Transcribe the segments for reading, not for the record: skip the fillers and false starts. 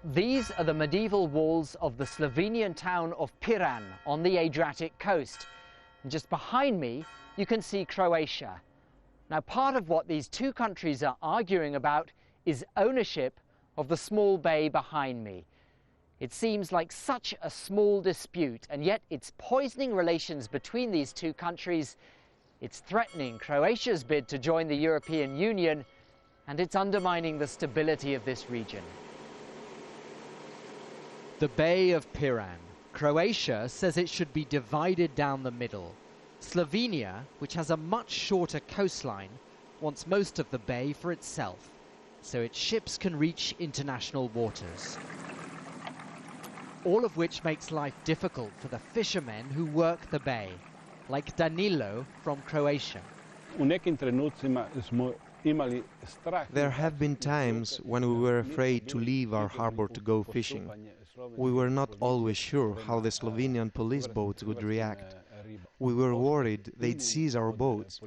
These are the medieval walls of the Slovenian town of Piran on the Adriatic coast. And just behind me, you can see Croatia. Now, part of what these two countries are arguing about is ownership of the small bay behind me. It seems like such a small dispute, and yet it's poisoning relations between these two countries. It's threatening Croatia's bid to join the European Union, and it's undermining the stability of this region. The Bay of Piran. Croatia says it should be divided down the middle. Slovenia, which has a much shorter coastline, wants most of the bay for itself, so its ships can reach international waters. All of which makes life difficult for the fishermen who work the bay, like Danilo from Croatia. There have been times when we were afraid to leave our harbor to go fishing. We were not always sure how the Slovenian police boats would react. We were worried they'd seize our boats,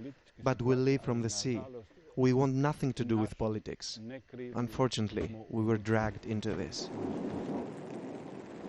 but we live from the sea. We want nothing to do with politics. Unfortunately, we were dragged into this.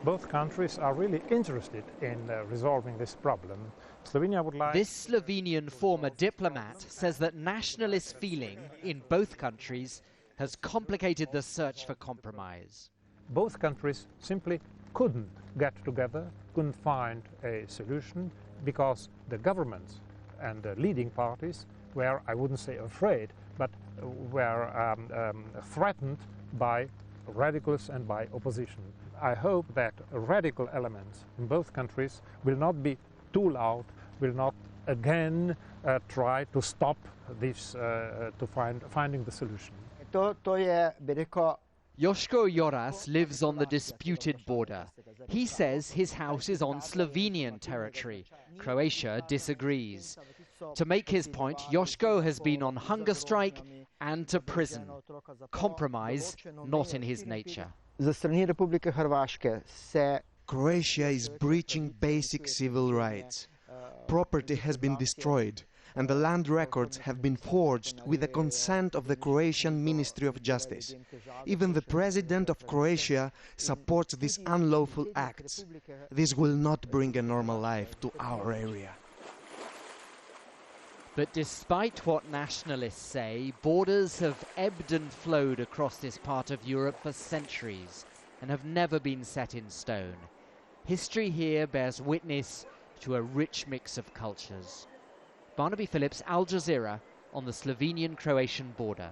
Both countries are really interested in resolving this problem. Slovenia would like... This Slovenian former diplomat says that nationalist feeling in both countries has complicated the search for compromise. Both countries simply couldn't get together, couldn't find a solution, because the governments and the leading parties were, I wouldn't say afraid, but were threatened by radicals and by opposition. I hope that radical elements in both countries will not be too loud, will not again try to stop this, finding the solution. Joško Joras lives on the disputed border. He says his house is on Slovenian territory. Croatia disagrees. To make his point, Joško has been on hunger strike and to prison. Compromise not in his nature. Croatia is breaching basic civil rights. Property has been destroyed, and the land records have been forged with the consent of the Croatian Ministry of Justice. Even the President of Croatia supports these unlawful acts. This will not bring a normal life to our area. But despite what nationalists say, borders have ebbed and flowed across this part of Europe for centuries and have never been set in stone. History here bears witness to a rich mix of cultures. Barnaby Phillips, Al Jazeera, on the Slovenian-Croatian border.